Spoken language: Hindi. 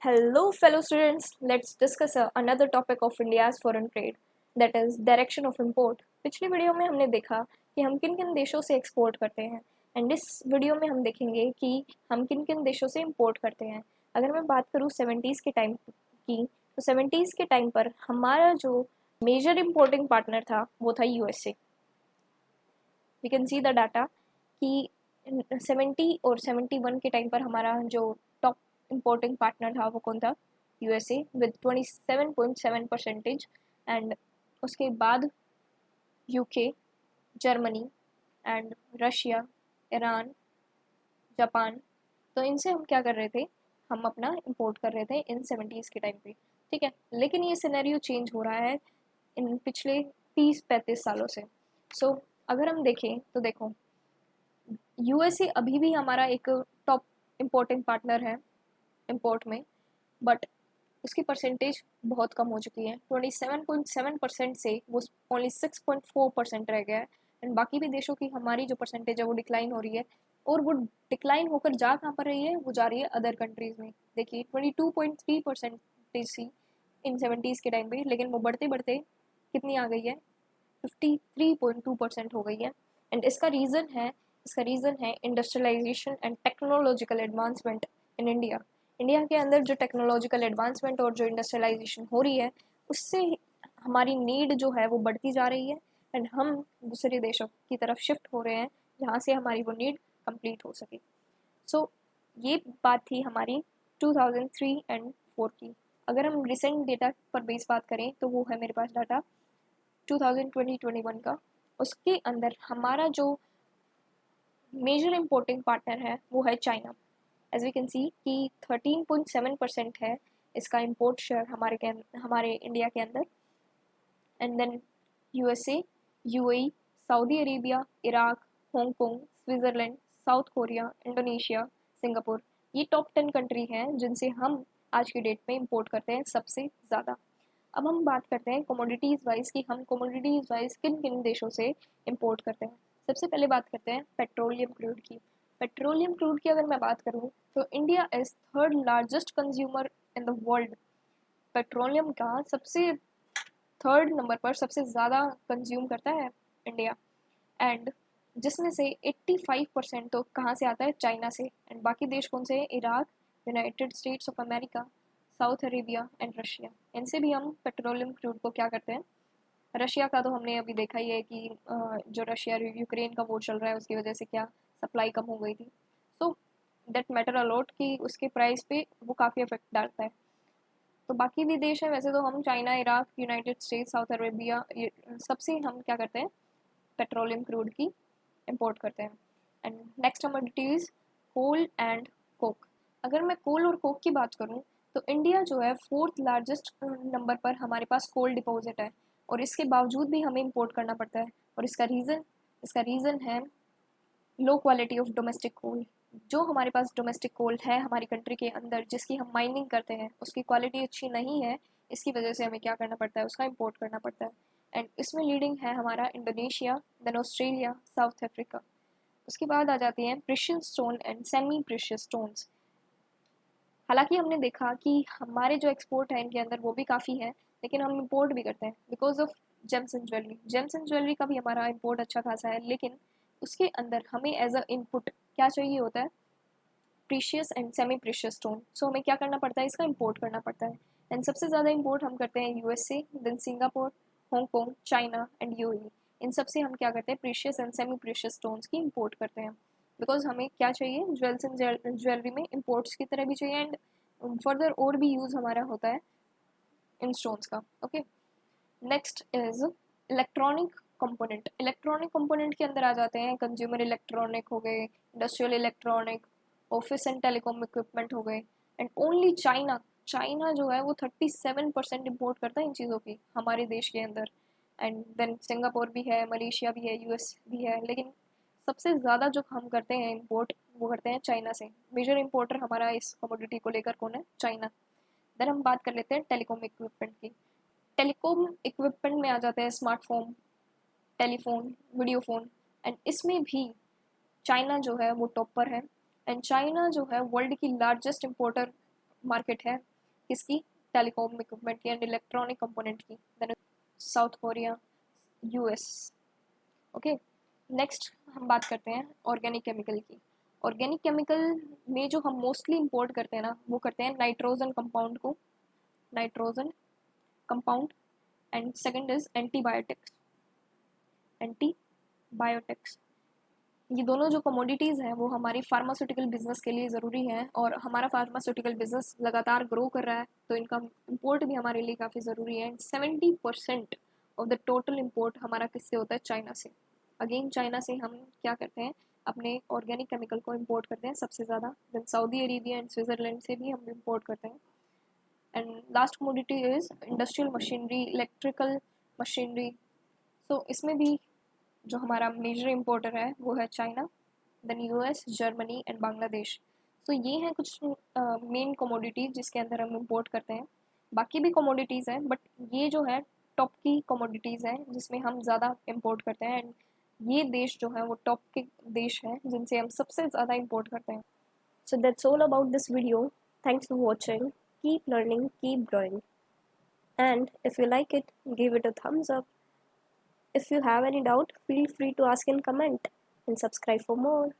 Hello, fellow students. Let's discuss another topic of India's foreign trade, that is direction of import. पिछली वीडियो में हमने देखा कि हम किन किन देशों से एक्सपोर्ट करते हैं एंड इस वीडियो में हम देखेंगे कि हम किन किन देशों से इंपोर्ट करते हैं। अगर मैं बात करूँ 70s के टाइम की, तो 70s के टाइम पर हमारा जो मेजर इंपोर्टिंग पार्टनर था वो था USA. We can see the data कि 70 और 71 के टाइम पर हमारा जो टॉप इंपोर्टिंग पार्टनर था वो कौन था? USA with 27.7%। एंड उसके बाद UK, Germany and Russia, Iran, Japan. तो इनसे हम क्या कर रहे थे? हम अपना इंपोर्ट कर रहे थे इन 70s के टाइम पे, ठीक है। लेकिन ये सिनेरियो चेंज हो रहा है इन पिछले 30-35 सालों से। सो अगर हम देखें तो देखो, यूएसए अभी भी हमारा एक टॉप इम्पोर्टिंग पार्टनर है इंपोर्ट में, बट उसकी परसेंटेज बहुत कम हो चुकी है। 27.7% से वो ओनली 6.4% रह गया है। एंड बाकी भी देशों की हमारी जो परसेंटेज है वो डिक्लाइन हो रही है, और वो डिक्लाइन होकर जा कहाँ पर रही है? वो जा रही है अदर कंट्रीज़ में। देखिए 22.3% थी इन 70s के टाइम पे, लेकिन वो बढ़ते बढ़ते कितनी आ गई है? 53.2% हो गई है। एंड इसका रीज़न है industrialisation and technological advancement in India. India के अंदर जो टेक्नोलॉजिकल एडवांसमेंट और जो इंडस्ट्रियलाइजेशन हो रही है, उससे हमारी नीड जो है वो बढ़ती जा रही है एंड हम दूसरे देशों की तरफ शिफ्ट हो रहे हैं जहाँ से हमारी वो नीड कंप्लीट हो सके। सो ये बात थी हमारी 2003 एंड 4 की। अगर हम रिसेंट डेटा पर बेस बात करें तो वो है मेरे पास डाटा 2020-21 का। उसके अंदर हमारा जो मेजर इम्पोर्टिंग पार्टनर है वो है China. As we can see कि 13.7% है इसका इम्पोर्ट शेयर हमारे इंडिया के अंदर। And then USA, UAE, Saudi Arabia, Iraq, Hong Kong, Switzerland, South Korea, Indonesia, Singapore, ये टॉप 10 कंट्री हैं जिनसे हम आज की डेट में इंपोर्ट करते हैं सबसे ज़्यादा। अब हम बात करते हैं कमोडिटीज़ वाइज कि हम कमोडिटीज़ वाइज किन किन देशों से इंपोर्ट करते हैं। सबसे पहले बात करते हैं पेट्रोलियम क्रूड की। पेट्रोलियम क्रूड की अगर मैं बात करूँ तो India is third largest consumer in the world. Petroleum का सबसे थर्ड नंबर पर सबसे ज़्यादा कंज्यूम करता है इंडिया। एंड जिसमें से 85% तो कहाँ से आता है? चाइना से। एंड बाकी देश कौन से हैं? Iraq, United states of America, south Arabia and Russia. इनसे भी हम पेट्रोलियम क्रूड को क्या करते हैं? रशिया का तो हमने अभी देखा ही है कि जो रशिया यूक्रेन का वोट चल रहा है उसकी वजह से क्या सप्लाई कम हो गई थी। सो दैट मैटर अलॉट कि उसके प्राइस पे वो काफ़ी इफेक्ट डालता है। तो बाकी भी देश है वैसे तो हम China, Iraq, United states, south Arabia, ये सबसे हम क्या करते हैं? पेट्रोलियम क्रूड की इंपोर्ट करते हैं। And next commodity is coal and coke. अगर मैं कोल और कोक की बात करूँ तो इंडिया जो है फोर्थ लार्जेस्ट नंबर पर हमारे पास कोल डिपॉजिट है, और इसके बावजूद भी हमें इंपोर्ट करना पड़ता है। और इसका रीज़न है लो क्वालिटी ऑफ डोमेस्टिक कोल। जो हमारे पास डोमेस्टिक कोल है हमारी कंट्री के अंदर जिसकी हम माइनिंग करते हैं उसकी क्वालिटी अच्छी नहीं है। इसकी वजह से हमें क्या करना पड़ता है? उसका इंपोर्ट करना पड़ता है। एंड इसमें लीडिंग है हमारा Indonesia, then Australia, South Africa. उसके बाद आ जाती हैं precious stone and semi precious stones. हालांकि हमने देखा कि हमारे जो एक्सपोर्ट है इनके अंदर वो भी काफ़ी है, लेकिन हम इंपोर्ट भी करते हैं because of James and jewellery का भी हमारा इंपोर्ट अच्छा खासा है, लेकिन उसके अंदर हमें एज अ इनपुट क्या चाहिए होता है? Precious and semi precious stone. So हमें क्या करना पड़ता है? इसका इंपोर्ट करना पड़ता है। एंड सबसे ज़्यादा इंपोर्ट हम करते हैं USA, then Singapore, Hong Kong, China and UAE. इन सब से हम क्या करते हैं? Precious and semi precious stones की इंपोर्ट करते हैं, बिकॉज हमें क्या चाहिए? ज्वेल्स एंड ज्वेलरी में इंपोर्ट्स की तरह भी चाहिए, एंड फर्दर और भी यूज़ हमारा होता है इन स्टोन्स का। Okay, next is electronic component. Electronic component के अंदर आ जाते हैं कंज्यूमर इलेक्ट्रॉनिक हो गए, industrial electronic, office and telecom equipment हो गए। एंड ओनली चाइना जो है वो 37% इम्पोर्ट करता है इन चीज़ों की हमारे देश के अंदर। एंड देन सिंगापुर भी है, मलेशिया भी है, यूएस भी है, लेकिन सबसे ज़्यादा जो हम करते हैं इम्पोर्ट वो करते हैं चाइना से। मेजर इम्पोर्टर हमारा इस कमोडिटी को लेकर कौन है? चाइना। देन हम बात कर लेते हैं टेलीकॉम इक्विपमेंट की। टेलीकॉम इक्विपमेंट में आ जाते हैं smartphone, telephone, video phone. And इसमें भी चाइना जो है वो टॉप पर है। एंड चाइना जो है वर्ल्ड की लार्जेस्ट इम्पोर्टर मार्केट है किसकी, टेलीकॉम इक्विपमेंट की एंड इलेक्ट्रॉनिक कंपोनेंट की, then South Korea, US. Okay, next हम बात करते हैं ऑर्गेनिक केमिकल की। ऑर्गेनिक केमिकल में जो हम मोस्टली इंपोर्ट करते हैं ना, वो करते हैं नाइट्रोजन कंपाउंड को, nitrogen compound, and second is antibiotics, antibiotics. ये दोनों जो कमोडिटीज़ हैं वो हमारी फार्मास्यूटिकल बिजनेस के लिए ज़रूरी है, और हमारा फार्मास्यूटिकल बिजनेस लगातार ग्रो कर रहा है, तो इनका इंपोर्ट भी हमारे लिए काफ़ी ज़रूरी है। 70% ऑफ द टोटल इंपोर्ट हमारा किससे होता है, चाइना से। अगेन चाइना से हम क्या करते हैं, अपने ऑर्गेनिक केमिकल को इंपोर्ट करते हैं सबसे ज़्यादा, then Saudi Arabia and Switzerland से भी हम इंपोर्ट करते हैं। And last commodity is industrial machinery, electrical machinery. So इसमें भी जो हमारा मेजर इंपोर्टर है वो है China, then US, Germany and Bangladesh. सो ये हैं कुछ मेन कमोडिटीज़ जिसके अंदर हम इंपोर्ट करते हैं। बाकी भी कमोडिटीज़ हैं, बट ये जो है टॉप की कमोडिटीज़ हैं जिसमें हम ज़्यादा इंपोर्ट करते हैं, एंड ये देश जो है वो टॉप के देश हैं जिनसे हम सबसे ज़्यादा इंपोर्ट करते हैं। So that's all about this video. Thanks for watching. Keep learning, keep growing. And if you like it, give it a thumbs up. If you have any doubt, feel free to ask in comment and subscribe for more.